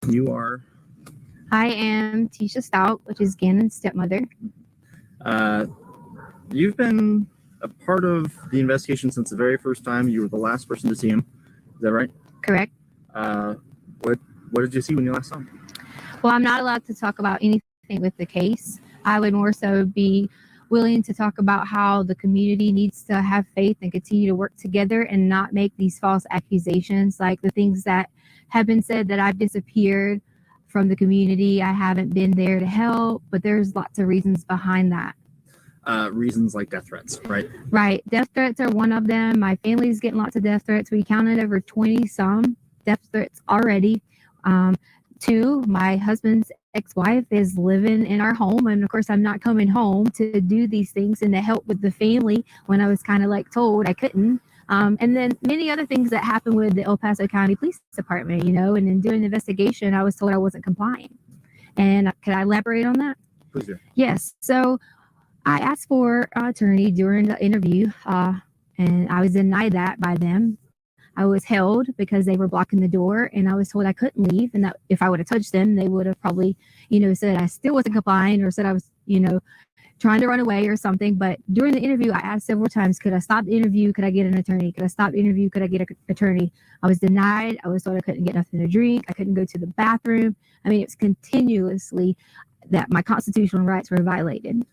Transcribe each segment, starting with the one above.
You are. I am Tisha Stout, which is Gannon's stepmother. Uh, you've been a part of the investigation since the very first time. You were the last person to see him. Is that right? Correct. Uh, what did you see when you last saw him? Well, I'm not allowed to talk about anything with the case. I would more so be willing to talk about how the community needs to have faith and continue to work together and not make these false accusations, like the things that have been said that I've disappeared from the community. I haven't been there to help, but there's lots of reasons behind that. Reasons like death threats, right? Right. Death threats are one of them. My family's getting lots of death threats. We counted over 20 some death threats already. Two, my husband's ex-wife is living in our home. And of course, I'm not coming home to do these things and to help with the family when I was kind of like told I couldn't. And then many other things that happened with the El Paso County Police Department, and in doing the investigation, I was told I wasn't complying. And could I elaborate on that? Please do. Yes. So I asked for an attorney during the interview, and I was denied that by them. I was held because they were blocking the door, and I was told I couldn't leave, and that if I would have touched them, they would have probably, said I still wasn't complying or said I was, trying to run away or something. But during the interview, I asked several times, could I stop the interview? Could I get an attorney? Could I stop the interview? Could I get an attorney? I was denied. I was told I couldn't get nothing to drink. I couldn't go to the bathroom. I mean, it's continuously that my constitutional rights were violated.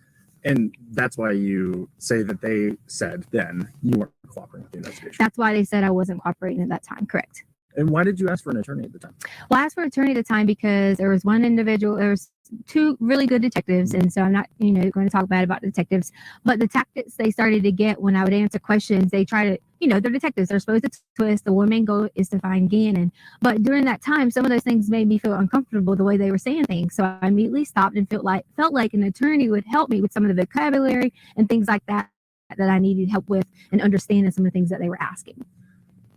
And that's why you say that they said then you weren't cooperating with the investigation. That's why they said I wasn't cooperating at that time. Correct. And why did you ask for an attorney at the time? Well, I asked for an attorney at the time because there was one individual, there was two really good detectives. And so I'm not, going to talk bad about detectives, but the tactics they started to get when I would answer questions, they try to, they're detectives. They're supposed to twist. The one main goal is to find Gannon. But during that time, some of those things made me feel uncomfortable the way they were saying things. So I immediately stopped and felt like an attorney would help me with some of the vocabulary and things like that I needed help with and understanding some of the things that they were asking.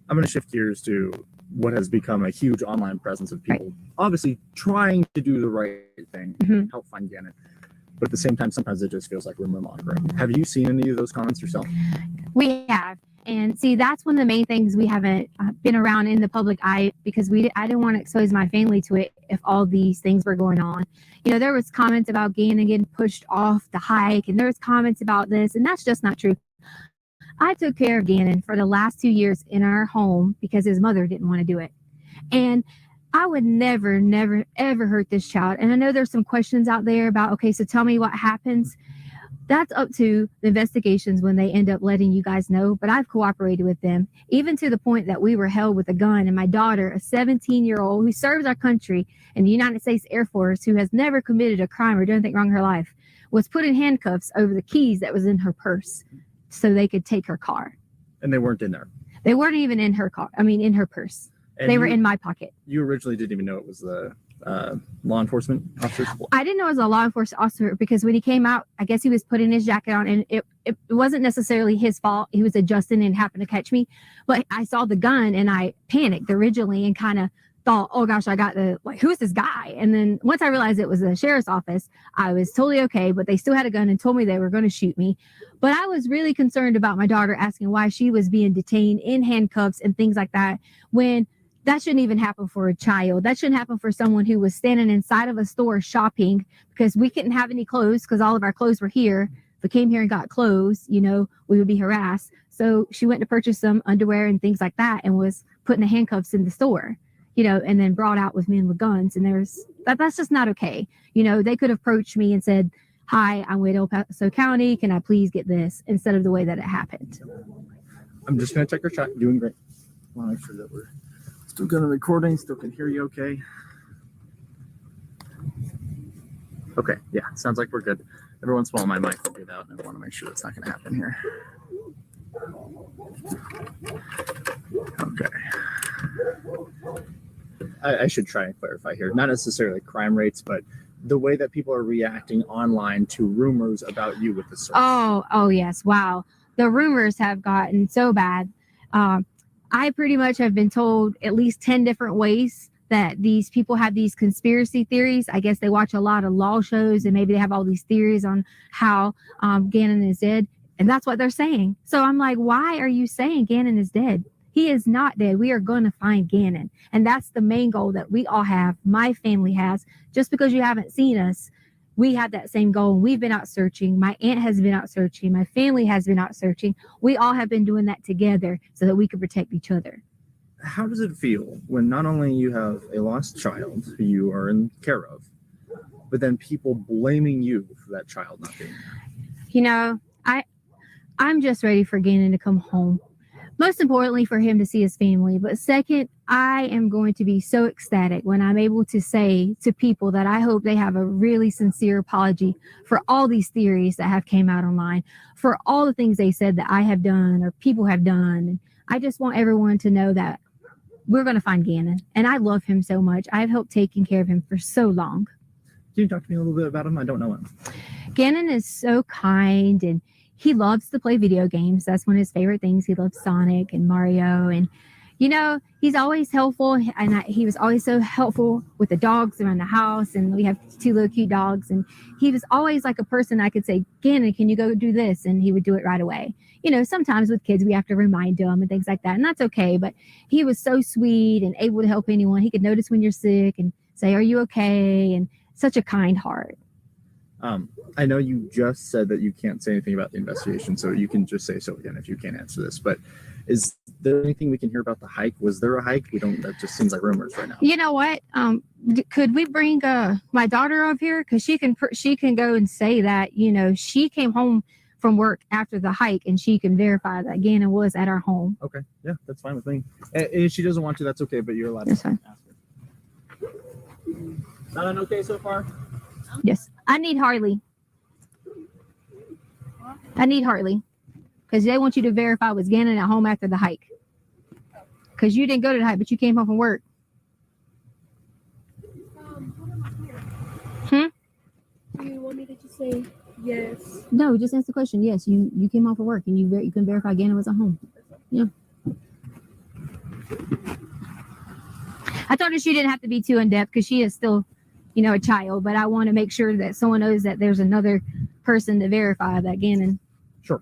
I'm going to shift gears to what has become a huge online presence of people obviously trying to do the right thing, help find Gannon. But at the same time, sometimes it just feels like rumor mongering. Have you seen any of those comments yourself? We have. And see, that's one of the main things we haven't been around in the public eye because I didn't want to expose my family to it if all these things were going on. There was comments about Gannon getting pushed off the hike, and there was comments about this, and that's just not true. I took care of Gannon for the last 2 years in our home because his mother didn't want to do it. And I would never, ever hurt this child. And I know there's some questions out there about, okay, so tell me what happens. That's up to the investigations when they end up letting you guys know. But I've cooperated with them, even to the point that we were held with a gun. And my daughter, a 17-year-old who serves our country in the United States Air Force, who has never committed a crime or done anything wrong in her life, was put in handcuffs over the keys that was in her purse so they could take her car. And they weren't in there? They weren't even in her car. I mean, in her purse. And they were in my pocket. You originally didn't even know it was the law enforcement officer? I didn't know it was a law enforcement officer because when he came out, I guess he was putting his jacket on, and it wasn't necessarily his fault. He was adjusting and happened to catch me. But I saw the gun and I panicked originally and kind of thought, oh gosh, I got who's this guy? And then once I realized it was the sheriff's office, I was totally okay, but they still had a gun and told me they were going to shoot me. But I was really concerned about my daughter asking why she was being detained in handcuffs and things like that, when that shouldn't even happen for a child. That shouldn't happen for someone who was standing inside of a store shopping because we couldn't have any clothes because all of our clothes were here. If we came here and got clothes, we would be harassed. So she went to purchase some underwear and things like that and was put in the handcuffs in the store. And then brought out with men with guns. And that's just not okay. They could approach me and said, hi, I'm with El Paso County. Can I please get this? Instead of the way that it happened. I'm just going to check your shot. You're doing great. I want to make sure that we're still got a recording, still can hear you okay. Okay, yeah, sounds like we're good. Every once in a while my mic will give out, and I want to make sure that's not going to happen here. Okay. I should try and clarify here. Not necessarily crime rates, but the way that people are reacting online to rumors about you with the search. Oh yes. Wow. The rumors have gotten so bad. I pretty much have been told at least 10 different ways that these people have these conspiracy theories. I guess they watch a lot of law shows and maybe they have all these theories on how Gannon is dead. And that's what they're saying. So I'm like, why are you saying Gannon is dead? He is not dead. We are going to find Gannon. And that's the main goal that we all have. My family has. Just because you haven't seen us, we have that same goal. We've been out searching. My aunt has been out searching. My family has been out searching. We all have been doing that together so that we could protect each other. How does it feel when not only you have a lost child who you are in care of, but then people blaming you for that child not being there? I'm just ready for Gannon to come home. Most importantly, for him to see his family. But second, I am going to be so ecstatic when I'm able to say to people that I hope they have a really sincere apology for all these theories that have came out online, for all the things they said that I have done or people have done. I just want everyone to know that we're going to find Gannon. And I love him so much. I've helped taking care of him for so long. Can you talk to me a little bit about him? I don't know him. Gannon is so kind, and he loves to play video games. That's one of his favorite things. He loves Sonic and Mario. And, he's always helpful. And he was always so helpful with the dogs around the house. And we have 2 little cute dogs. And he was always like a person I could say, Gannon, can you go do this? And he would do it right away. Sometimes with kids, we have to remind them and things like that. And that's okay. But he was so sweet and able to help anyone. He could notice when you're sick and say, are you okay? And such a kind heart. I know you just said that you can't say anything about the investigation, so you can just say so again if you can't answer this. But is there anything we can hear about the hike? Was there a hike? That just seems like rumors right now. You know what? Could we bring my daughter up here? Because she can go and say that, she came home from work after the hike and she can verify that Gannon was at our home. Okay. Yeah, that's fine with me. And if she doesn't want to, that's okay, but you're allowed to ask her. Not an okay so far? Yes. I need Harley. Because they want you to verify was Gannon at home after the hike. Because you didn't go to the hike, but you came home from work. Do you want me to just say yes? No, just answer the question. Yes, you came home from work and you can verify Gannon was at home. Yeah. I told her she didn't have to be too in depth because she is still, a child. But I want to make sure that someone knows that there's another person to verify that Gannon. Sure.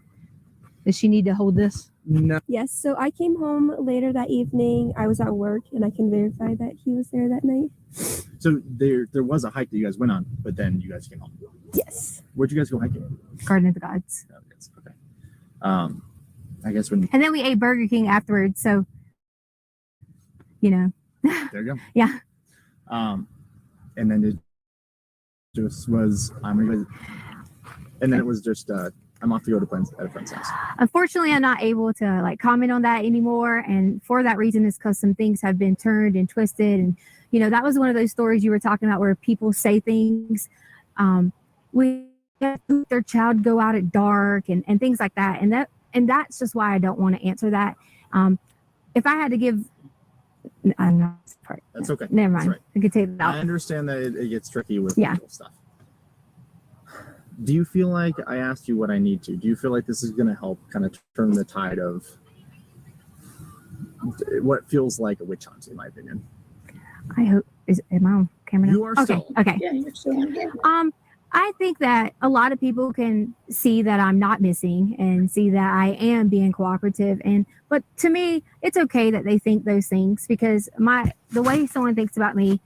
Does she need to hold this? No. Yes, so I came home later that evening. I was at work and I can verify that he was there that night. So there was a hike that you guys went on, but then you guys came home. Yes. Where'd you guys go hiking? Garden of the Gods. Oh, yes. Okay. I guess when And then we ate Burger King afterwards. So, there you go. Yeah. And then it just was and then it was just I'm off to go to at a friend's house. Unfortunately, I'm not able to comment on that anymore. And for that reason is because some things have been turned and twisted. And, that was one of those stories you were talking about where people say things. We have their child go out at dark and things like that. And that's just why I don't want to answer that. If I had to give, I'm not. That's okay. Never mind. Right. I could take that out. I understand that it gets tricky with legal stuff. Do you feel like I asked you what I need to? Do you feel like this is going to help kind of turn the tide of what feels like a witch hunt, in my opinion? I hope. Am I on camera now? You are still. Okay. Yeah, you're still on camera. I think that a lot of people can see that I'm not missing and see that I am being cooperative. But to me, it's okay that they think those things because the way someone thinks about me,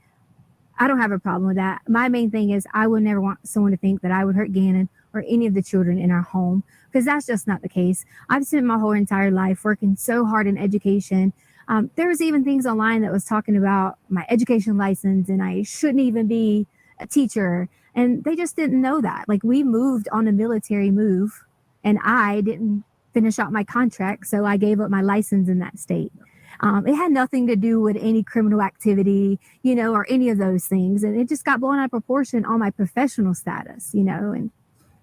I don't have a problem with that. My main thing is I would never want someone to think that I would hurt Gannon or any of the children in our home because that's just not the case. I've spent my whole entire life working so hard in education. There was even things online that was talking about my education license and I shouldn't even be a teacher. And they just didn't know that. We moved on a military move and I didn't finish out my contract. So I gave up my license in that state. It had nothing to do with any criminal activity, or any of those things. And it just got blown out of proportion on my professional status, and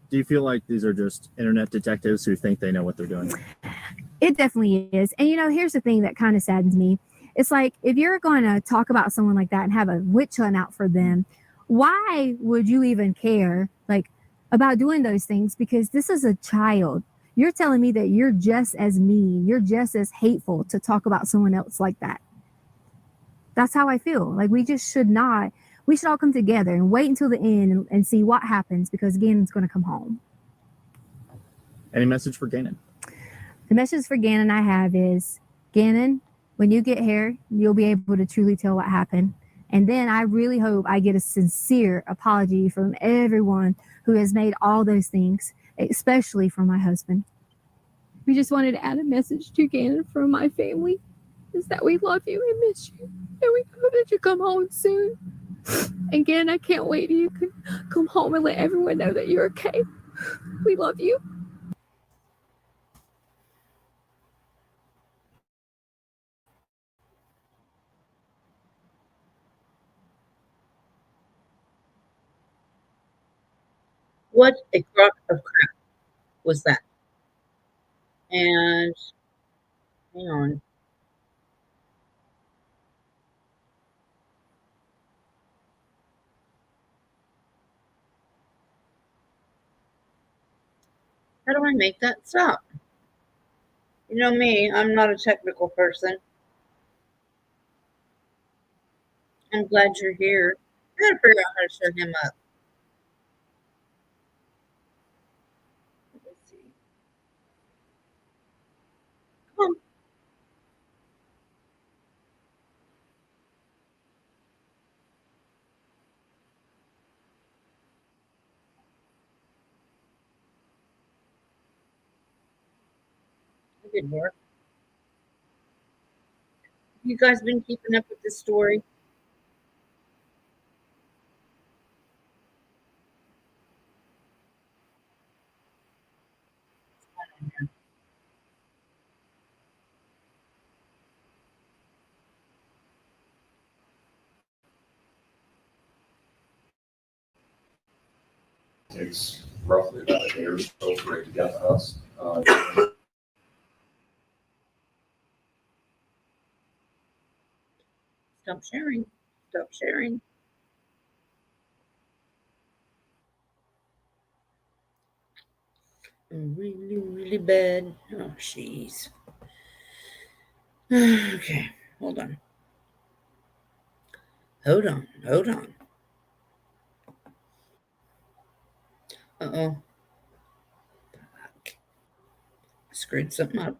Do you feel like these are just internet detectives who think they know what they're doing? it definitely is. And, here's the thing that kind of saddens me. It's like, if you're going to talk about someone like that and have a witch hunt out for them, why would you even care about doing those things? Because this is a child. You're telling me that you're just as mean. You're just as hateful to talk about someone else like that. That's how I feel. We just should not. We should all come together and wait until the end and see what happens because Gannon's going to come home. Any message for Gannon? The message for Gannon I have is Gannon, when you get here, you'll be able to truly tell what happened. And then I really hope I get a sincere apology from everyone who has made all those things, especially from my husband. We just wanted to add a message to Gannon from my family is that we love you and miss you. And we hope that you come home soon. And Gannon, I can't wait till you can come home and let everyone know that you're okay. We love you. What a crock of crap was that? And hang on. How do I make that stop? You know me, I'm not a technical person. I'm glad you're here. I gotta figure out how to show him up. Let's see. Come on. It didn't work. You guys been keeping up with this story? Takes roughly about a day or so for it to get to us. Stop sharing. Stop sharing. I'm really, really bad. Oh, jeez. Okay, hold on. Hold on. Hold on. Uh-oh. I screwed something up.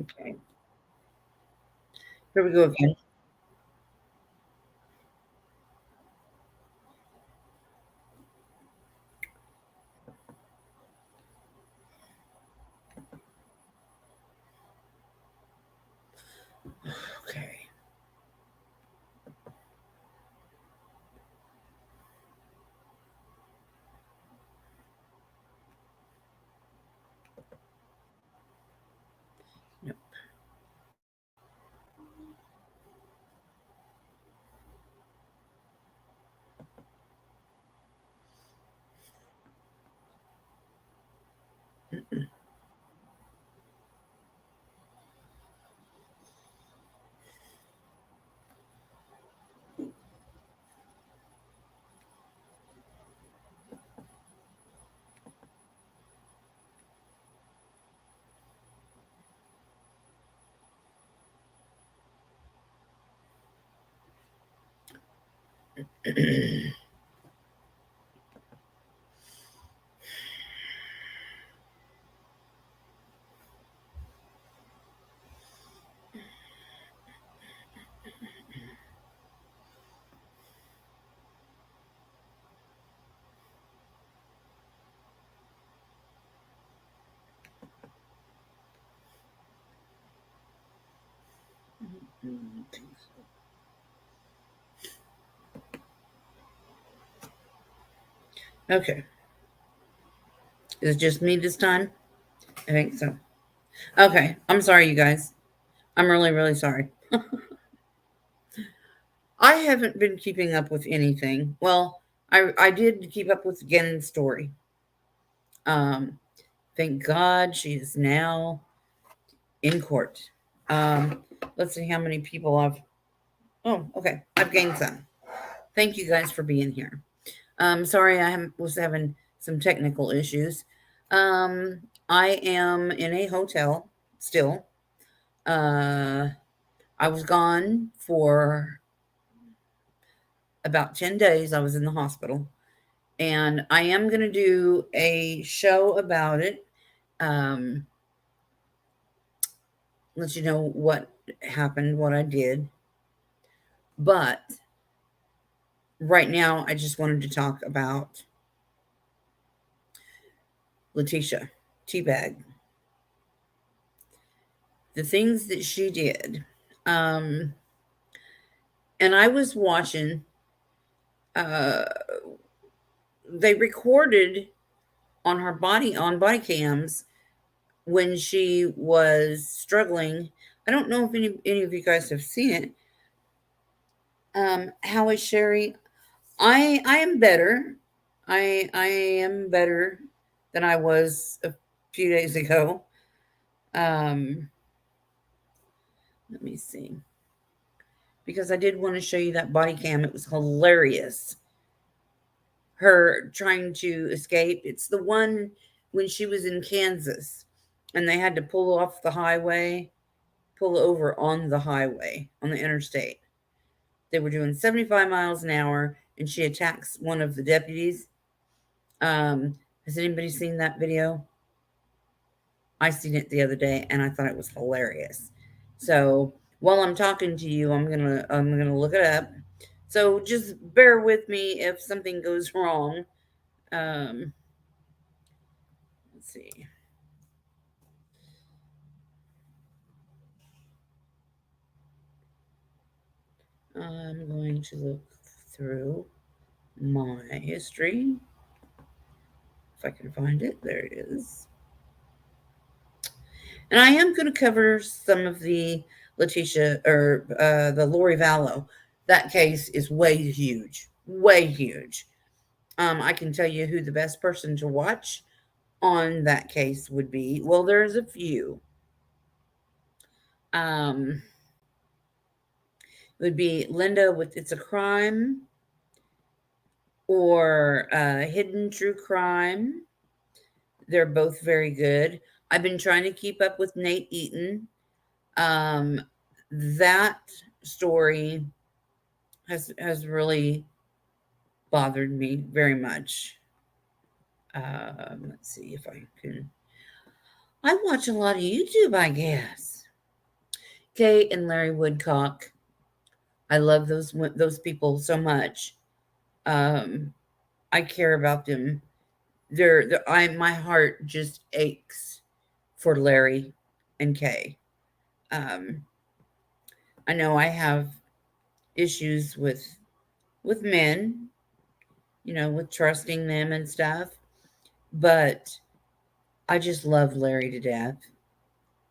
Okay. Here we go again. Okay. Nope. Okay. Is it just me this time? I think so. Okay. I'm sorry, you guys. I'm really, really sorry. I haven't been keeping up with anything. Well, I did keep up with Gannon's story. Um, thank God she is now in court. Let's see how many people I've. Oh, okay. I've gained some. Thank you guys for being here. Sorry, was having some technical issues. I am in a hotel still. Uh, I was gone for about 10 days. I was in the hospital. And I am going to do a show about it. Um, let you know what happened, what I did. But right now, I just wanted to talk about Letitia Teabag, the things that she did. And I was watching, uh, they recorded on her body, on body cams, when she was struggling. I don't know if any of you guys have seen it. How is Sherry? I am better. I am better than I was a few days ago. Um, let me see. Because I did want to show you that body cam. It was hilarious. Her trying to escape. It's the one when she was in Kansas and they had to pull off the highway, pull over on the highway, on the interstate. They were doing 75 miles an hour and she attacks one of the deputies. Has anybody seen that video? I seen it the other day and I thought it was hilarious. So while I'm talking to you, I'm gonna look it up. So just bear with me if something goes wrong. Let's see. I'm going to look through my history. If I can find it, there it is. And I am going to cover some of the Letitia or the Lori Vallow. That case is way huge, way huge. I can tell you who the best person to watch on that case would be. Well, there's a few. It would be Linda with It's a Crime or Hidden True Crime. They're both very good. I've been trying to keep up with Nate Eaton. That story has really bothered me very much. Let's see if I can. I watch a lot of YouTube, I guess. Kay and Larry Woodcock. I love those people so much. I care about them. My heart just aches for Larry and Kay. I know I have issues with men, with trusting them and stuff, but I just love Larry to death.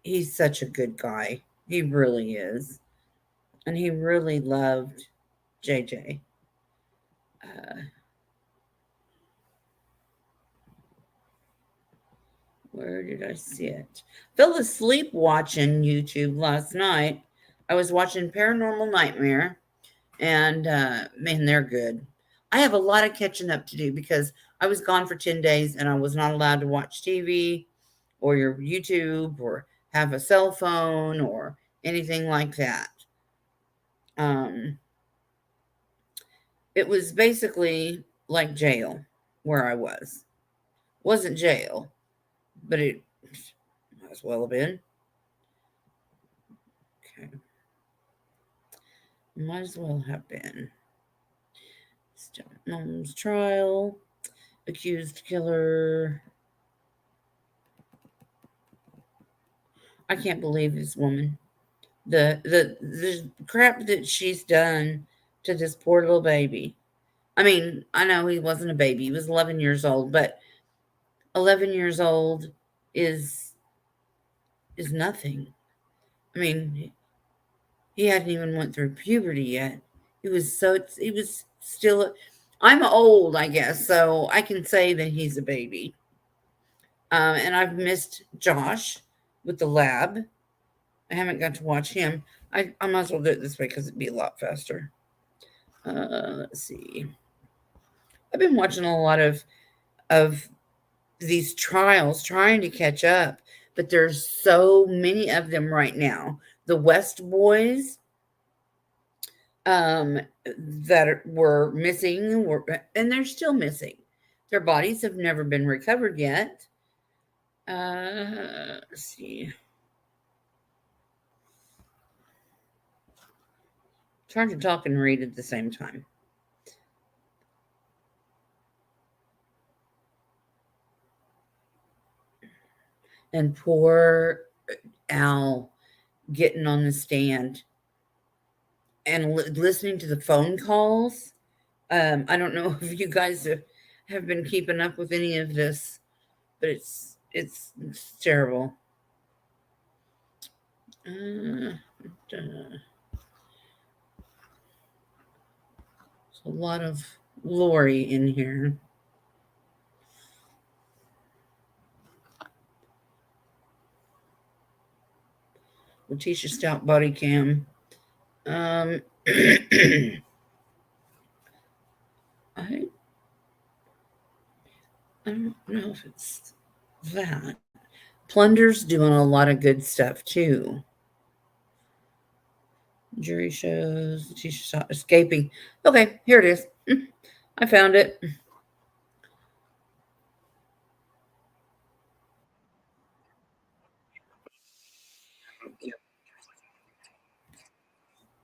He's such a good guy. He really is. And he really loved JJ. Where did I see it? Fell asleep watching YouTube last night. I was watching Paranormal Nightmare, and man, they're good. I have a lot of catching up to do because I was gone for 10 days and I was not allowed to watch TV or your YouTube or have a cell phone or anything like that. It was basically like jail where I was. Wasn't jail, but it might as well have been. Okay. Might as well have been. Stepmom's trial. Accused killer. I can't believe this woman. The crap that she's done to this poor little baby. I mean, I know he wasn't a baby. He was 11 years old, but 11 years old is nothing. I mean, he hadn't even went through puberty yet. He was still, I'm old, I guess, so I can say that he's a baby. And I've missed Josh with the lab. I haven't got to watch him. I might as well do it this way because it'd be a lot faster. Let's see. I've been watching a lot of these trials, trying to catch up, but there's so many of them right now. The West boys that were missing, and they're still missing. Their bodies have never been recovered yet. Let's see. It's hard to talk and read at the same time. And poor Al getting on the stand and listening to the phone calls. I don't know if you guys have been keeping up with any of this, but it's terrible. There's a lot of Lori in here. Letitia Stout body cam. I don't know if it's that. Plunder's doing a lot of good stuff too. Jury shows, Letitia Stout escaping. Okay, here it is. I found it.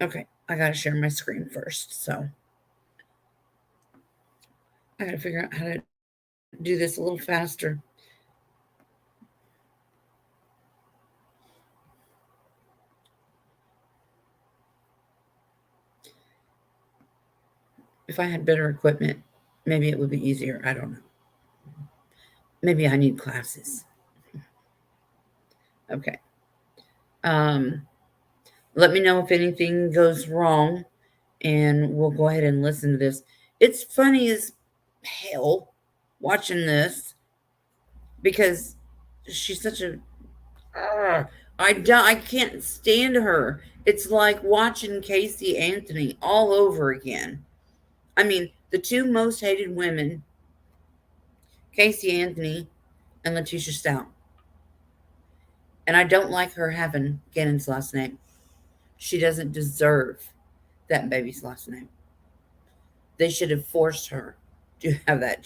Okay, I gotta share my screen first, so I gotta figure out how to do this a little faster. If I had better equipment, maybe it would be easier. I don't know. Maybe I need classes. Okay. Let me know if anything goes wrong, and we'll go ahead and listen to this. It's funny as hell watching this because she's such a. I can't stand her. It's like watching Casey Anthony all over again. I mean, the two most hated women, Casey Anthony and Letitia Stout. And I don't like her having Gannon's last name. She doesn't deserve that baby's last name. They should have forced her to have that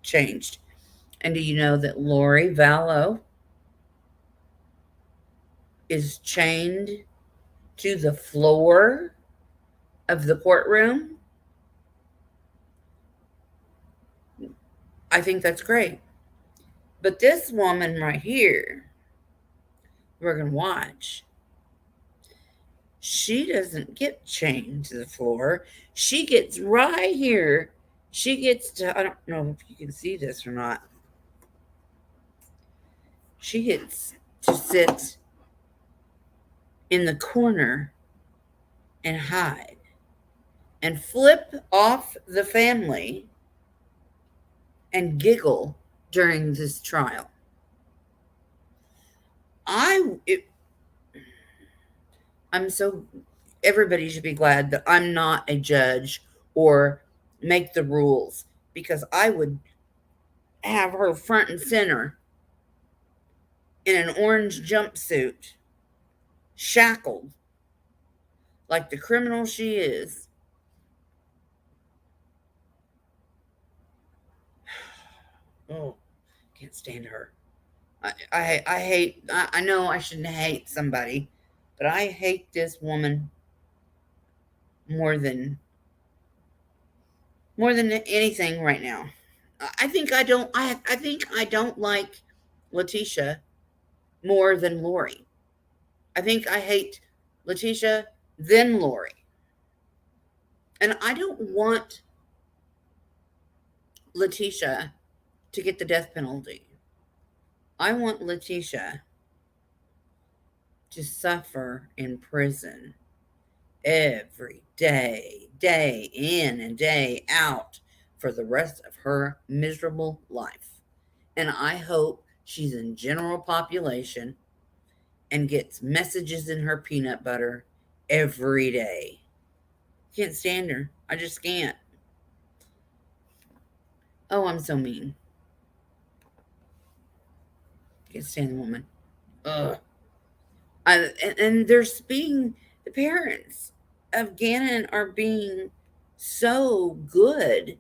changed. And do you know that Lori Vallow is chained to the floor of the courtroom? I think that's great. But this woman right here, we're going to watch, she doesn't get chained to the floor. She gets right here. She gets to, I don't know if you can see this or not. She gets to sit in the corner and hide and flip off the family and giggle during this trial. I'm so, everybody should be glad that I'm not a judge or make the rules, because I would have her front and center in an orange jumpsuit, shackled like the criminal she is. Oh, can't stand her. I hate, I know I shouldn't hate somebody, but I hate this woman more than anything right now. I think I don't like Letitia more than Lori. I think I hate Letitia then Lori. And I don't want Letitia to get the death penalty. I want Letitia to suffer in prison every day, day in and day out, for the rest of her miserable life. And I hope she's in general population and gets messages in her peanut butter every day. Can't stand her. I just can't. Oh, I'm so mean. Can't stand the woman. Ugh. And there's being, the parents of Gannon are being so good.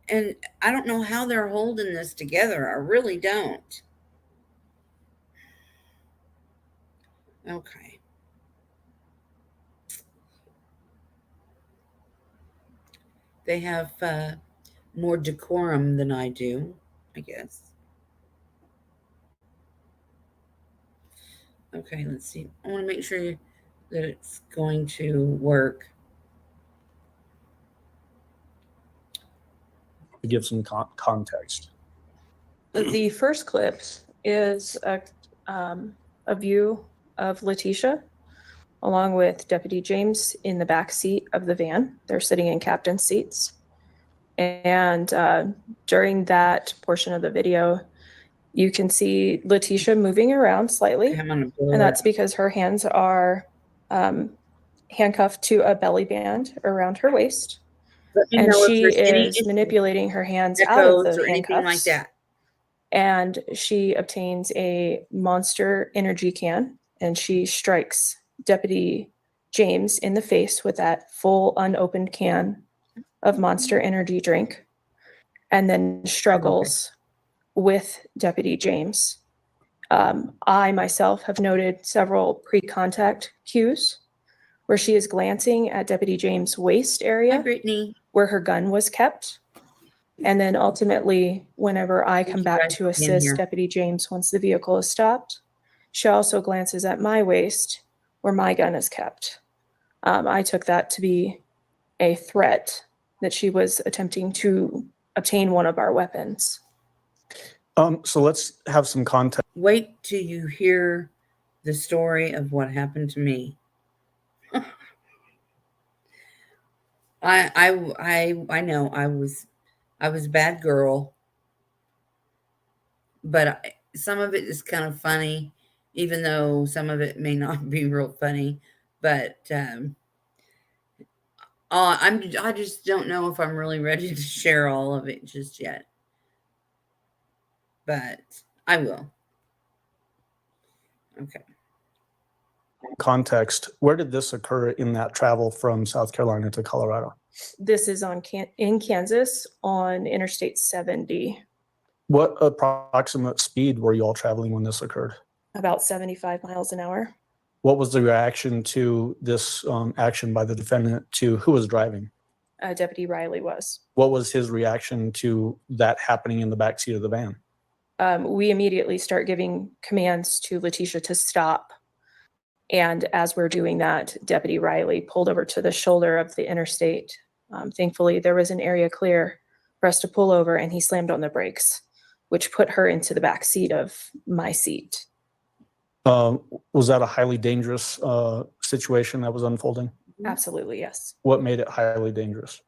And I don't know how they're holding this together. I really don't. Okay. They have more decorum than I do, I guess. Okay, let's see. I want to make sure that it's going to work. To give some context. The first clip is a view of Letitia along with Deputy James in the back seat of the van. They're sitting in captain's seats. And during that portion of the video, you can see Letitia moving around slightly. Okay, I'm gonna blow And it that's up. because her hands are handcuffed to a belly band around her waist. Let me And know if she there's any is manipulating her hands out of echoes the or anything like handcuffs. that. And she obtains a Monster energy can and she strikes Deputy James in the face with that full unopened can of Monster energy drink and then struggles with Deputy James. I myself have noted several pre-contact cues where she is glancing at Deputy James' waist Hi, area Brittany. where her gun was kept. And then ultimately, whenever I come you back guys to for being here. assist Deputy James once the vehicle is stopped, she also glances at my waist where my gun is kept. I took that to be a threat that she was attempting to obtain one of our weapons. So let's have some context. Wait till you hear the story of what happened to me. I know I was a bad girl, but some of it is kind of funny, even though some of it may not be real funny. But I just don't know if I'm really ready to share all of it just yet. But I will. Okay. Context. Where did this occur in that travel from South Carolina to Colorado? This is in Kansas on Interstate 70, What approximate speed were you all traveling when this occurred? about 75 miles an hour. What was the reaction to this action by the defendant to who was driving? Deputy Riley was. What was his reaction to that happening in the backseat of the van? We immediately start giving commands to Letitia to stop. And as we're doing that, Deputy Riley pulled over to the shoulder of the interstate. Thankfully, there was an area clear for us to pull over and he slammed on the brakes, which put her into the back seat of my seat. Was that a highly dangerous situation that was unfolding? Absolutely, yes. What made it highly dangerous?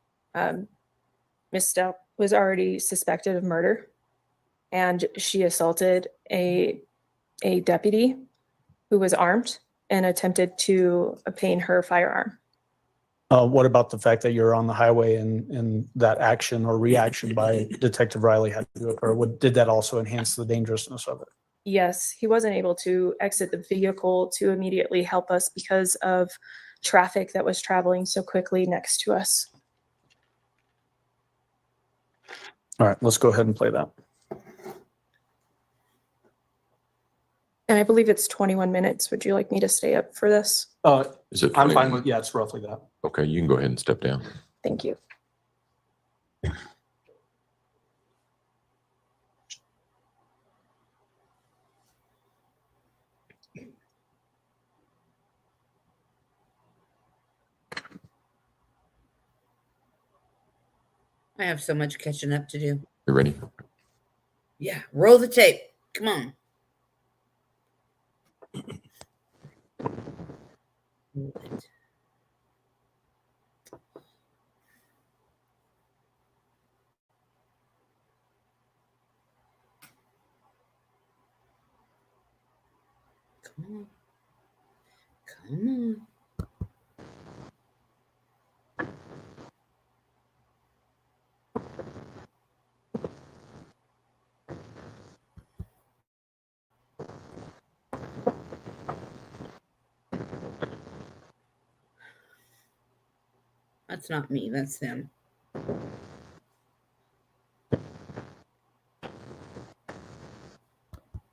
Miss Stout was already suspected of murder, and she assaulted a deputy who was armed and attempted to obtain her firearm. What about the fact that you're on the highway and that action or reaction by Detective Riley had to occur? Did that also enhance the dangerousness of it? Yes, he wasn't able to exit the vehicle to immediately help us because of traffic that was traveling so quickly next to us. All right, let's go ahead and play that. And I believe it's 21 minutes. Would you like me to stay up for this? Is it I'm 20? fine with, yeah, it's roughly that. Okay, you can go ahead and step down. Thank you. I have so much catching up to do. You ready? Yeah, roll the tape. Come on. Roll it. Come on. Come on. That's not me, that's them.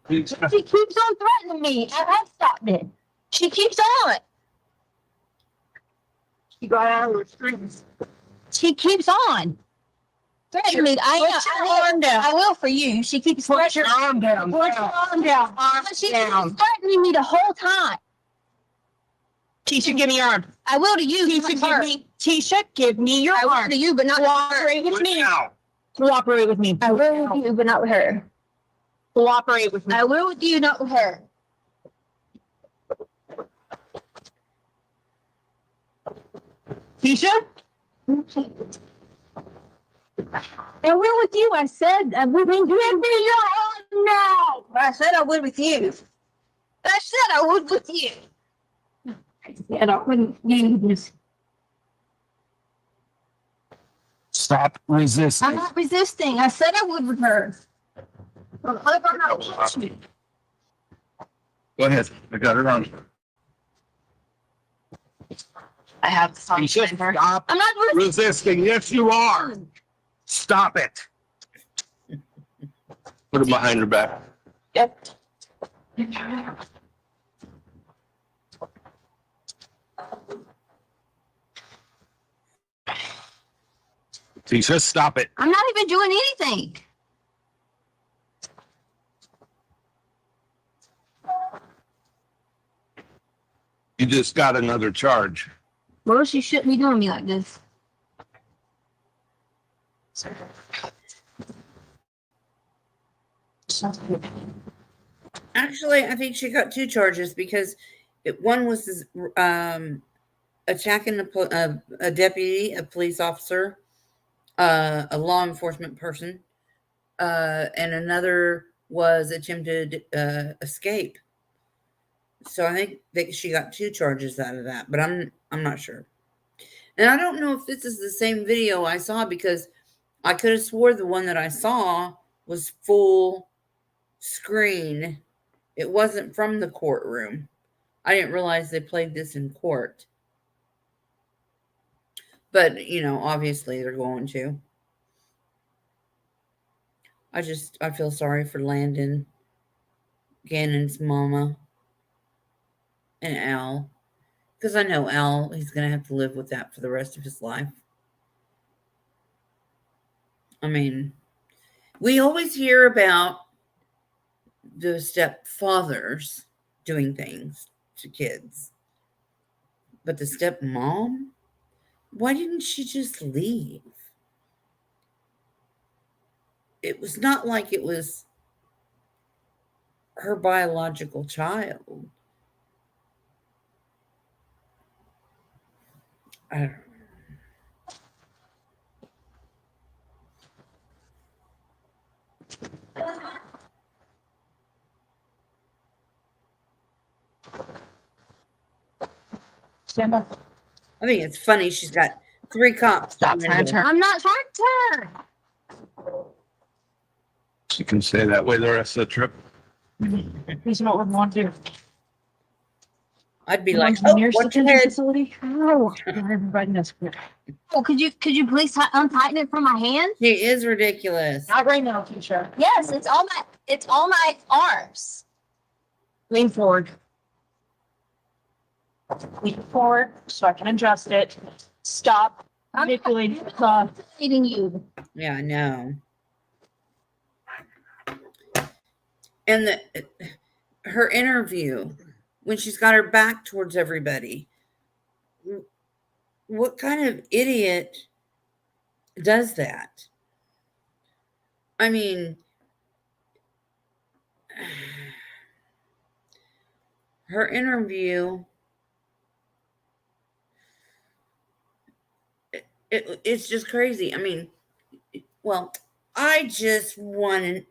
She keeps on threatening me, and I've stopped it. She keeps on. She got out of the streets. She keeps on. Threatening me. I will for you. She keeps put your arm down. Put your arm down. She's threatening me the whole time. Tisha, give me your arm. I will to you. Tisha, give me your I will arm. to you, but not with her. Cooperate with me. Cooperate with me. I will with you, but not with her. Cooperate with me. I will with you, not with her. Tisha? I will with you. I said I would with you. Give me your arm now. I said I would with you. I said I would with you. I don't want you this. Stop resisting. I'm not resisting. I said I would with her. Well, what if I'm not with you? Go ahead. I got it on. I have the song. Tisha, stop I'm not resisting. Yes, you are. Stop it. Put it behind her back. Yep. Tisha, stop it. I'm not even doing anything. You just got another charge. Well, she shouldn't be doing me like this. Actually, I think she got 2 charges because one was attacking a deputy, a police officer, a law enforcement person, and another was attempted escape. So I think that she got 2 charges out of that, but I'm not sure. And I don't know if this is the same video I saw because I could have swore the one that I saw was full screen. It wasn't from the courtroom. I didn't realize they played this in court. But, you know, obviously they're going to. I feel sorry for Landon, Gannon's mama, and Al. Because I know Al, he's going to have to live with that for the rest of his life. I mean, we always hear about the stepfathers doing things to kids. But the stepmom? Why didn't she just leave? It was not like it was her biological child. I don't know. Stand up. I think it's funny she's got 3 cops. Stop trying to turn. I'm not trying to turn. She can stay that way the rest of the trip. Here's what we want to do. I'd be You like, want to oh, near watch your detention head. facility? Oh, Everybody knows. oh, could you please untighten it from my hand? She is ridiculous. Not right now, Tisha. Yes, it's all my arms. Lean forward. Lean forward so I can adjust it. Stop I'm manipulating the cloth. eating you. Yeah, I know. And her interview, when she's got her back towards everybody, what kind of idiot does that? I mean, her interview, it's just crazy. I mean, well, I just wanted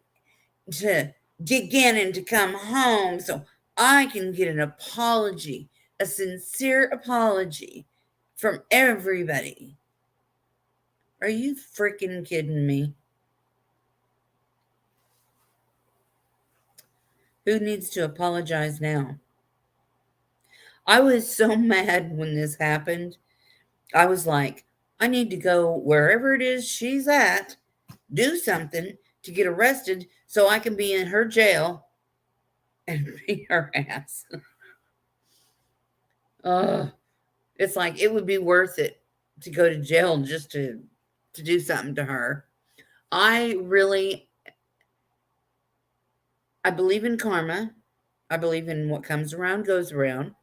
to get Gannon to come home so I can get an apology, a sincere apology from everybody. Are you freaking kidding me? Who needs to apologize now? I was so mad when this happened. I was like, I need to go wherever it is she's at, do something to get arrested so I can be in her jail and beat her ass. It's like it would be worth it to go to jail just to do something to her. I believe in karma. I believe in what comes around goes around.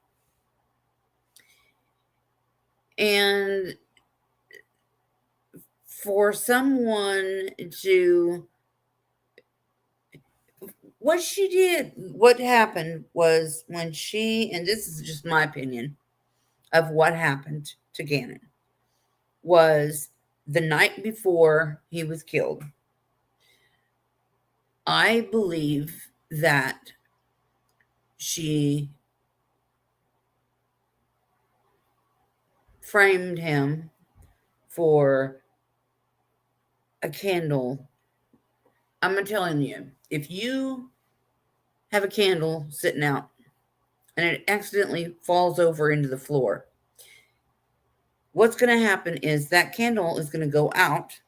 And for someone to, what happened was when she, and this is just my opinion of what happened to Gannon, was the night before he was killed. I believe that she framed him for a candle. I'm telling you, if you have a candle sitting out and it accidentally falls over into the floor, what's going to happen is that candle is going to go out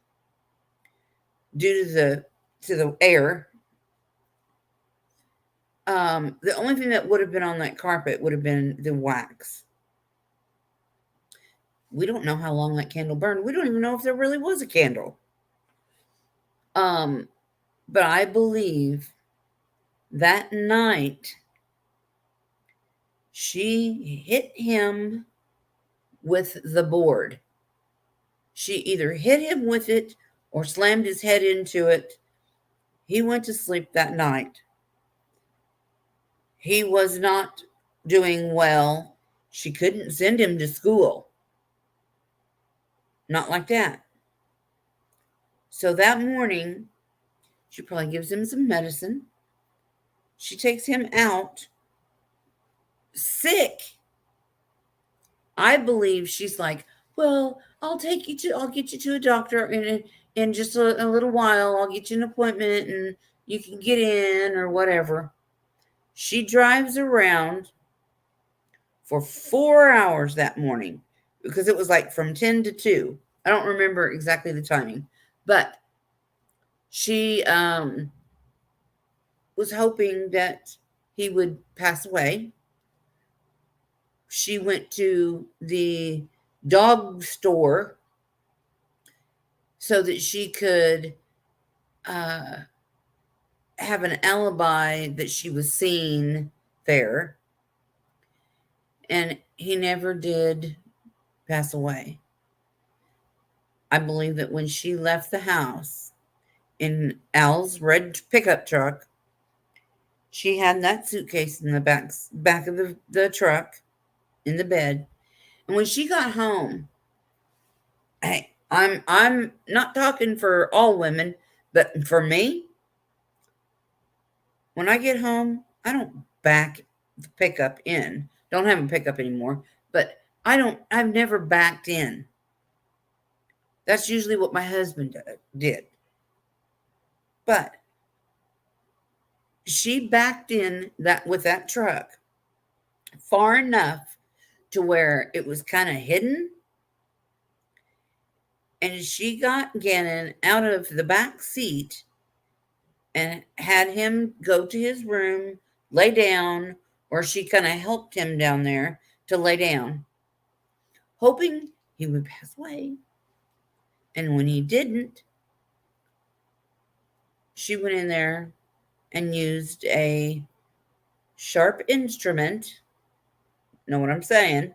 due to the air. The only thing that would have been on that carpet would have been the wax. We don't know how long that candle burned. We don't even know if there really was a candle. But I believe that night she hit him with the board. She either hit him with it or slammed his head into it. He went to sleep that night. He was not doing well. She couldn't send him to school. Not like that. So that morning, she probably gives him some medicine. She takes him out sick. I believe she's like, well, I'll get you to a doctor in just a little while. I'll get you an appointment and you can get in or whatever. She drives around for 4 hours that morning because it was like from 10 to 2. I don't remember exactly the timing, but she was hoping that he would pass away. She went to the dog store so that she could have an alibi that she was seen there. And he never did pass away. I believe that when she left the house in Al's red pickup truck, she had that suitcase in the back of the truck in the bed. And when she got home, hey, I'm not talking for all women, but for me, when I get home, I don't back the pickup in. Don't have a pickup anymore, but I've never backed in. That's usually what my husband did. But she backed in with that truck far enough to where it was kind of hidden. And she got Gannon out of the back seat and had him go to his room, lay down, or she kind of helped him down there to lay down, hoping he would pass away. And when he didn't, she went in there and used a sharp instrument. Know what I'm saying?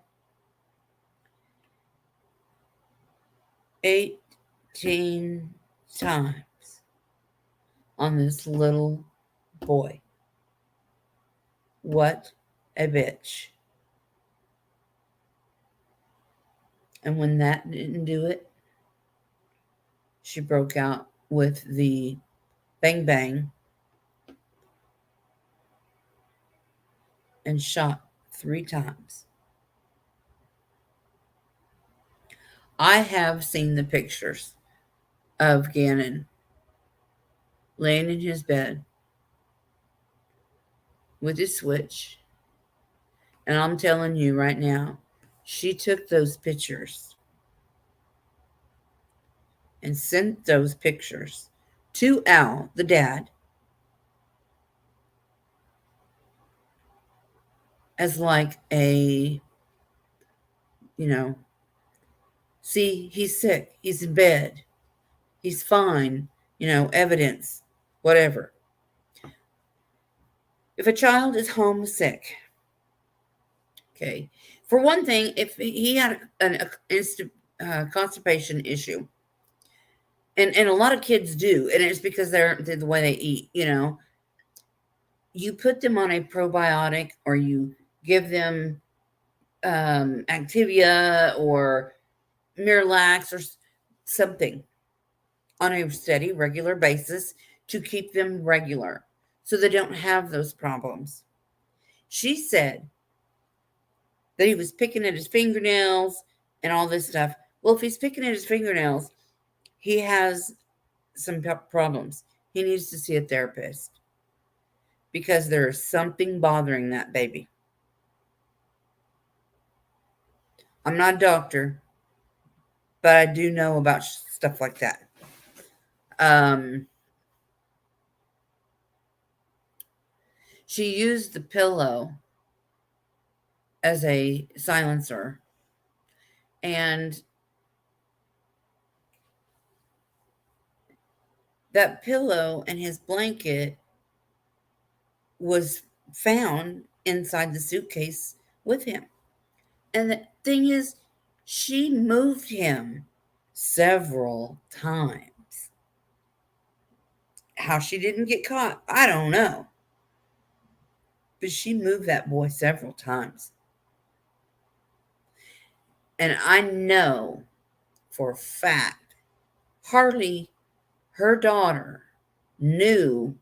18 times on this little boy. What a bitch. And when that didn't do it, she broke out with the bang bang and shot 3 times. I have seen the pictures of Gannon laying in his bed with his switch. And I'm telling you right now, she took those pictures and sent those pictures to Al, the dad, as like a, See, he's sick. He's in bed. He's fine. Evidence, whatever. If a child is homesick, okay, for one thing, if he had an constipation issue, and a lot of kids do, and it's because they're the way they eat, you put them on a probiotic, or you give them Activia or Miralax or something on a steady, regular basis to keep them regular so they don't have those problems. She said that he was picking at his fingernails and all this stuff. Well, if he's picking at his fingernails, he has some problems. He needs to see a therapist because there is something bothering that baby. I'm not a doctor, but I do know about stuff like that. She used the pillow as a silencer, and that pillow and his blanket was found inside the suitcase with him. And the thing is, she moved him several times. How she didn't get caught, I don't know. But she moved that boy several times. And I know for a fact, hardly her daughter knew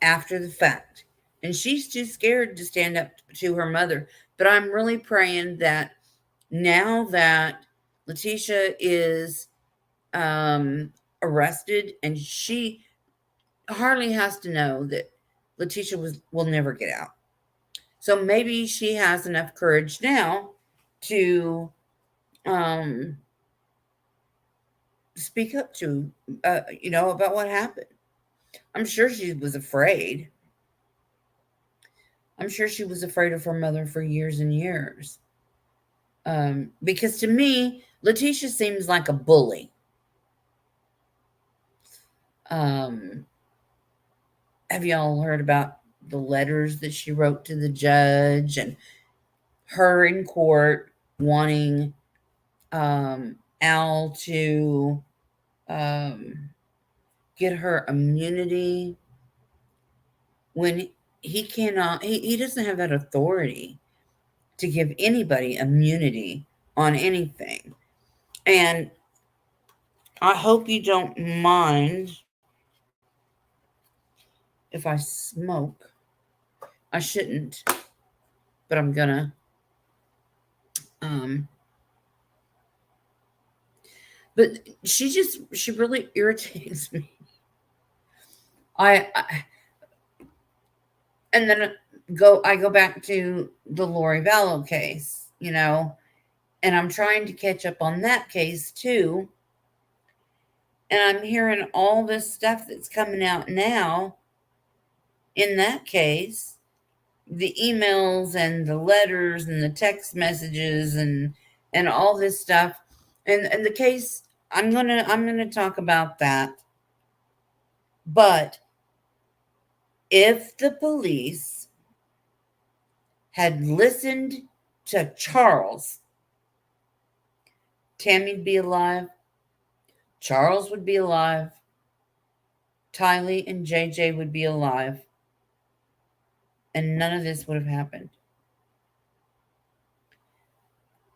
after the fact. And she's too scared to stand up to her mother. But I'm really praying that now that Letitia is arrested, and she hardly has to know that Letitia will never get out. So maybe she has enough courage now to speak up to, about what happened. I'm sure she was afraid. I'm sure she was afraid of her mother for years and years. Because to me, Letitia seems like a bully. Have y'all heard about the letters that she wrote to the judge, and her in court wanting Al to get her immunity when he cannot, he doesn't have that authority to give anybody immunity on anything. And I hope you don't mind if I smoke. I shouldn't, but I'm gonna. But she really irritates me. And then I go back to the Lori Vallow case, and I'm trying to catch up on that case too. And I'm hearing all this stuff that's coming out now in that case, the emails and the letters and the text messages and all this stuff. And the case, I'm gonna talk about that. But if the police had listened to Charles, Tammy'd be alive, Charles would be alive, Tylee and JJ would be alive, and none of this would have happened.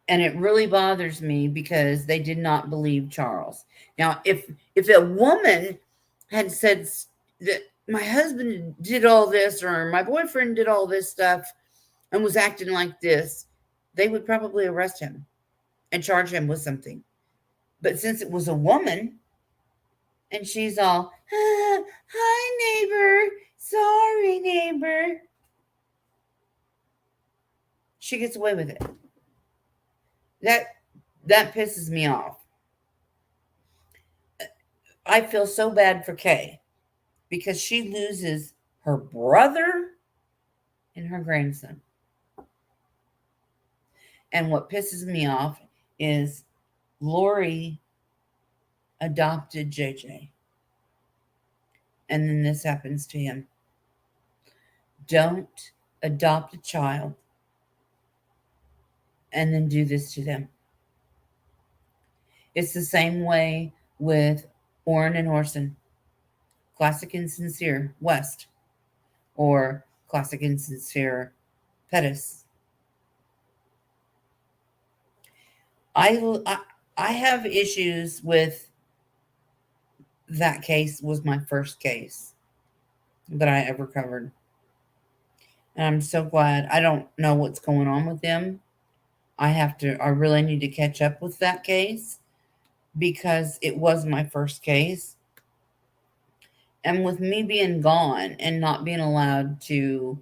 And it really bothers me because they did not believe Charles. Now, if a woman had said that my husband did all this, or my boyfriend did all this stuff and was acting like this, they would probably arrest him and charge him with something. But since it was a woman, and she's all, hi, neighbor, sorry, neighbor, she gets away with it. That pisses me off. I feel so bad for Kay because she loses her brother and her grandson. And what pisses me off is Lori adopted JJ. And then this happens to him. Don't adopt a child and then do this to them. It's the same way with Orrin and Orson, Classic and Sincere West, or Classic and Sincere Pettis. I have issues with that case. Was my first case that I ever covered. And I'm so glad. I don't know what's going on with them. I really need to catch up with that case because it was my first case. And with me being gone and not being allowed to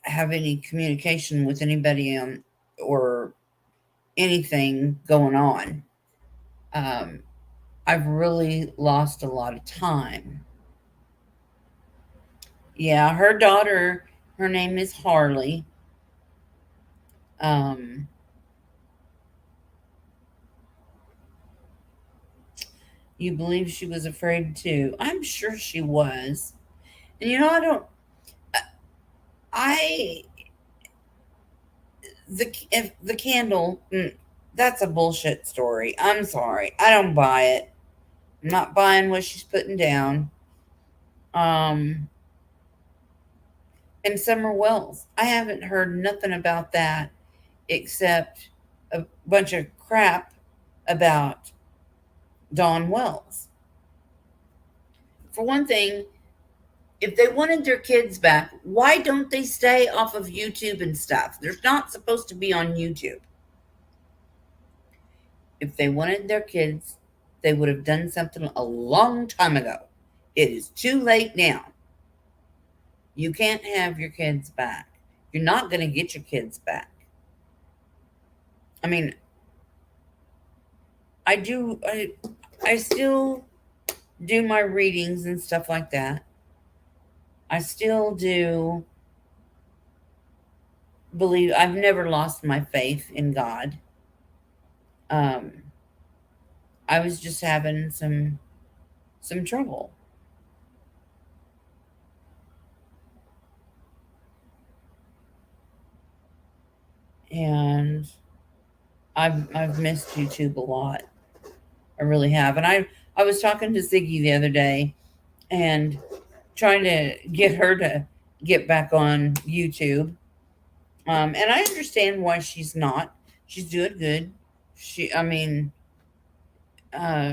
have any communication with anybody or anything going on, I've really lost a lot of time. Yeah, her daughter, her name is Harley. You believe she was afraid too? I'm sure she was. And the candle, that's a bullshit story. I'm sorry. I don't buy it. I'm not buying what she's putting down. And Summer Wells, I haven't heard nothing about that except a bunch of crap about Dawn Wells. For one thing, if they wanted their kids back, why don't they stay off of YouTube and stuff? They're not supposed to be on YouTube. If they wanted their kids, they would have done something a long time ago. It is too late now. You can't have your kids back. You're not going to get your kids back. I mean, I still do my readings and stuff like that. I still do believe. I've never lost my faith in God. I was just having some trouble. And I've missed YouTube a lot. I really have. And I was talking to Ziggy the other day and trying to get her to get back on YouTube. And I understand why she's not. She's doing good. She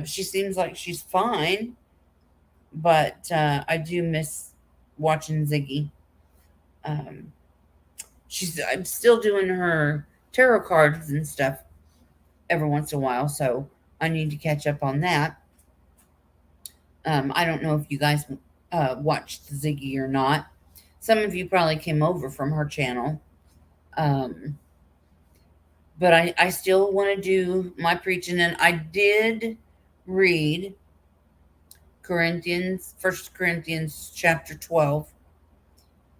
seems like she's fine, but I do miss watching Ziggy. I'm still doing her tarot cards and stuff every once in a while, so I need to catch up on that. I don't know if you guys watched Ziggy or not. Some of you probably came over from her channel. But I still want to do my preaching, and I did read First Corinthians chapter 12,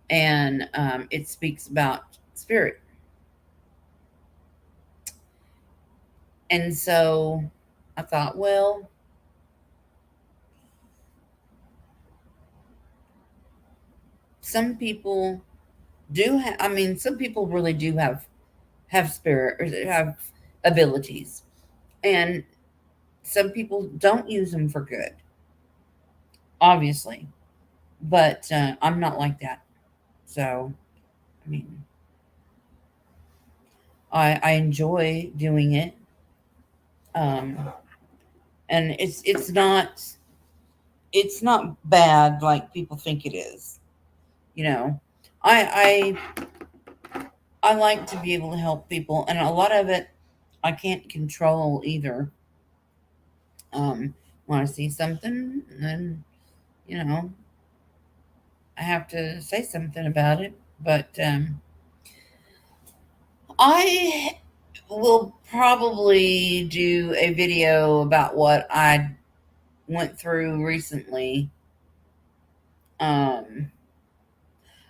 and it speaks about spirit. And so I thought, well, some people do have, some people really do have spirit or have abilities, and some people don't use them for good, obviously, but I'm not like that. So I enjoy doing it, and it's not bad like people think it is. I like to be able to help people, and a lot of it I can't control either. When I see something, then I have to say something about it. But I will probably do a video about what I went through recently.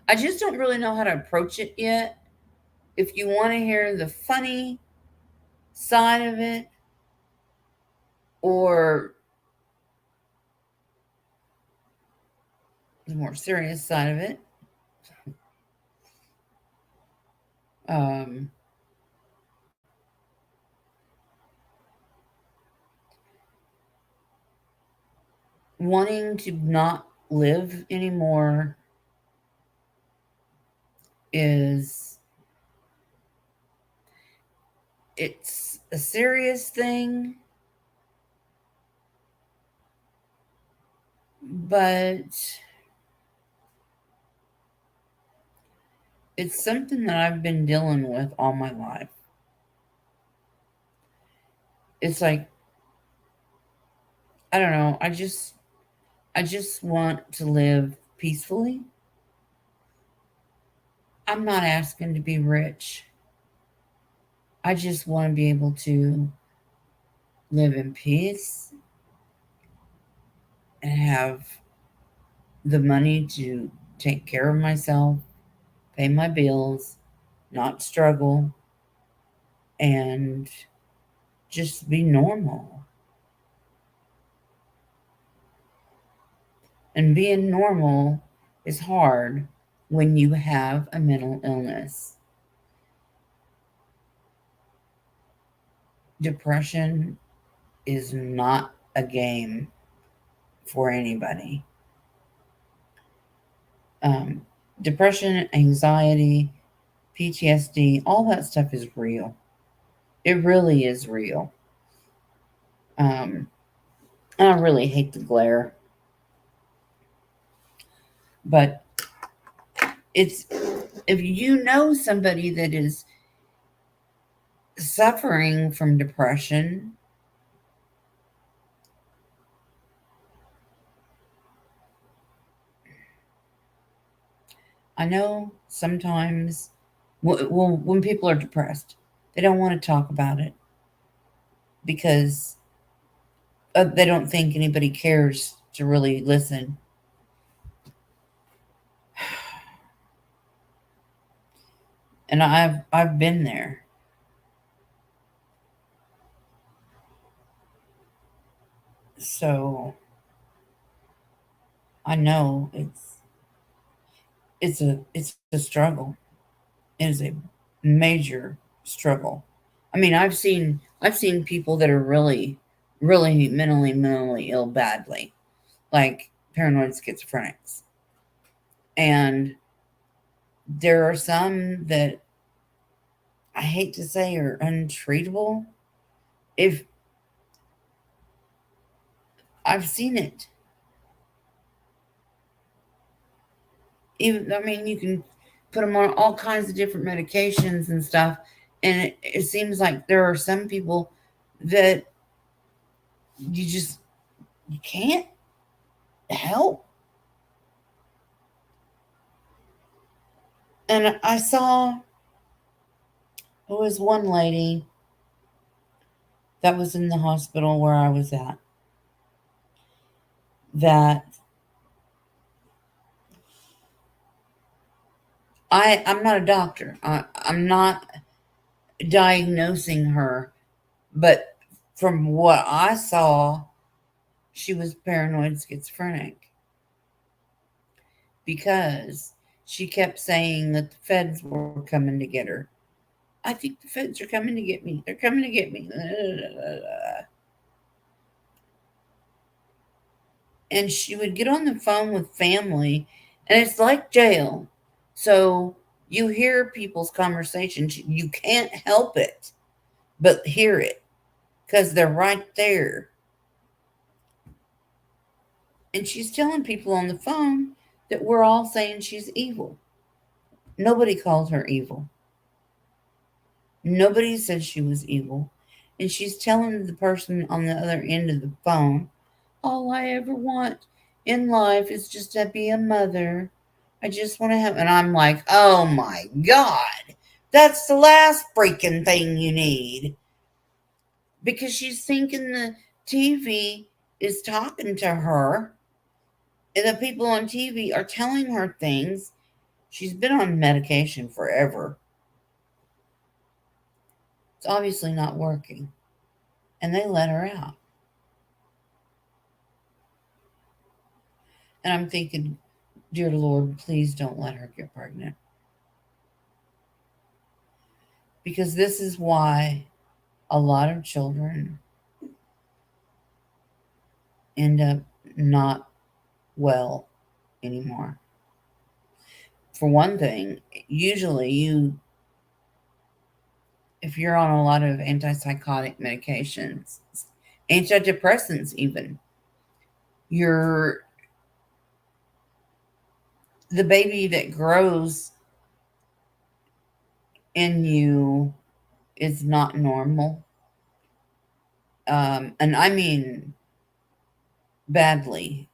I just don't really know how to approach it yet. If you want to hear the funny side of it, or the more serious side of it, wanting to not live anymore it's a serious thing, but it's something that I've been dealing with all my life. It's like, I don't know, I just want to live peacefully. I'm not asking to be rich. I just want to be able to live in peace and have the money to take care of myself, pay my bills, not struggle, and just be normal. And being normal is hard when you have a mental illness. Depression is not a game for anybody. Depression, anxiety, PTSD, all that stuff is real. It really is real. I really hate the glare, but it's, if you know somebody that is suffering from depression, I know sometimes, well, when people are depressed, they don't want to talk about it because they don't think anybody cares to really listen. And I've been there. So I know it's a struggle. It is a major struggle. I mean, I've seen people that are really, really mentally ill badly, like paranoid schizophrenics. And there are some that I hate to say are untreatable. If I've seen it. Even, I mean, you can put them on all kinds of different medications and stuff. And it seems like there are some people that you can't help. And I saw, there was one lady that was in the hospital where I was at, that I'm not a doctor. I'm not diagnosing her, but from what I saw, she was paranoid schizophrenic because she kept saying that the feds were coming to get her. I think the feds are coming to get me. They're coming to get me. And she would get on the phone with family, and it's like jail. So you hear people's conversations. You can't help it but hear it because they're right there. And she's telling people on the phone that we're all saying she's evil. Nobody called her evil. Nobody said she was evil. And she's telling the person on the other end of the phone, all I ever want in life is just to be a mother. I just want to have, and I'm like, oh my God, that's the last freaking thing you need. Because she's thinking the TV is talking to her, and the people on TV are telling her things. She's been on medication forever. It's obviously not working. And they let her out. And I'm thinking, dear Lord, please don't let her get pregnant. Because this is why a lot of children end up not well anymore. For one thing, usually if you're on a lot of antipsychotic medications, antidepressants even, the baby that grows in you is not normal. And I mean badly,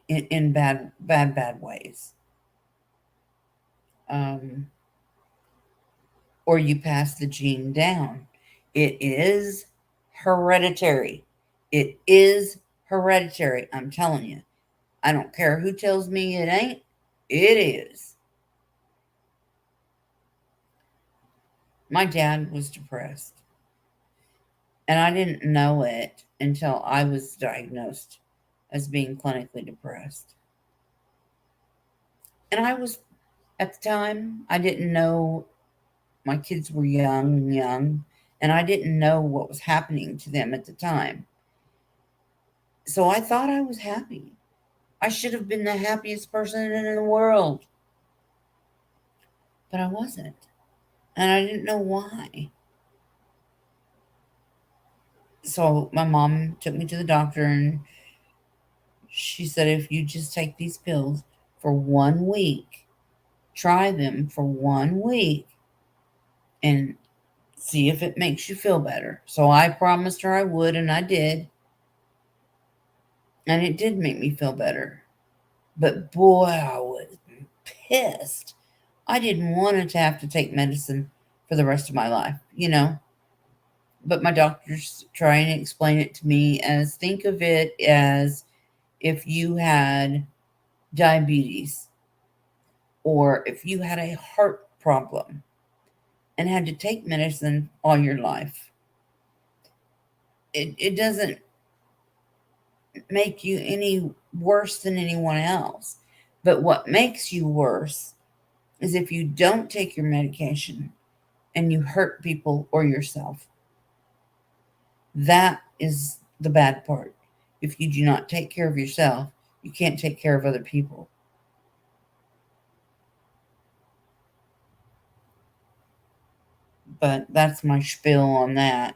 in bad ways. Or you pass the gene down. It is hereditary. It is hereditary. I'm telling you. I don't care who tells me it ain't. It is. My dad was depressed. And I didn't know it until I was diagnosed as being clinically depressed. And at the time, I didn't know my kids were young, and I didn't know what was happening to them at the time. So I thought I was happy. I should have been the happiest person in the world. But I wasn't. And I didn't know why. So my mom took me to the doctor, and she said, if you just take these pills for 1 week, try them for 1 week, and see if it makes you feel better. So I promised her I would, and I did. And it did make me feel better. But boy, I was pissed. I didn't want to have to take medicine for the rest of my life, But my doctors try and explain it to me as, think of it as if you had diabetes or if you had a heart problem and had to take medicine all your life. It doesn't make you any worse than anyone else. But what makes you worse is if you don't take your medication and you hurt people or yourself. That is the bad part. If you do not take care of yourself, you can't take care of other people. But that's my spiel on that.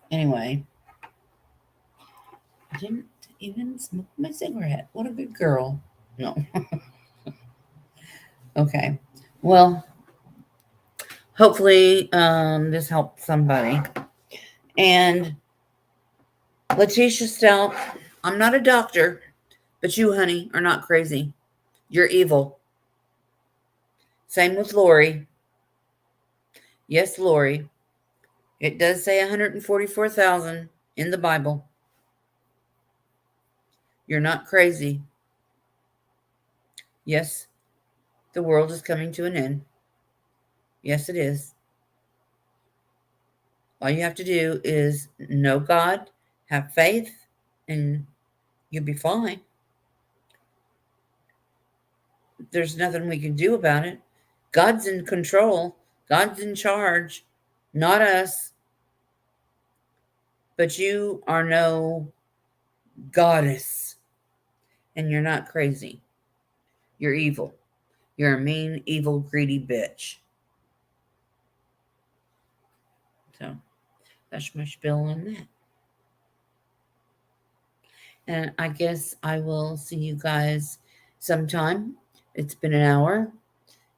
Anyway, I didn't even smoke my cigarette. What a good girl. No. Okay. Well, hopefully this helped somebody. And Letitia Stout, I'm not a doctor, but you, honey, are not crazy. You're evil. Same with Lori. Yes, Lori. It does say 144,000 in the Bible. You're not crazy. Yes, the world is coming to an end. Yes, it is. All you have to do is know God, have faith, and you'll be fine. There's nothing we can do about it. God's in control. God's in charge, not us. But you are no goddess, and you're not crazy. You're evil. You're a mean, evil, greedy bitch. So that's my spiel on that. And I guess I will see you guys sometime. It's been an hour.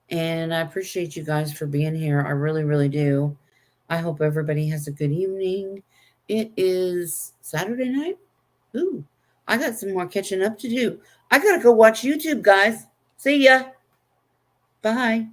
And I appreciate you guys for being here. I really, really do. I hope everybody has a good evening. It is Saturday night. Ooh, I got some more catching up to do. I got to go watch YouTube, guys. See ya. Bye.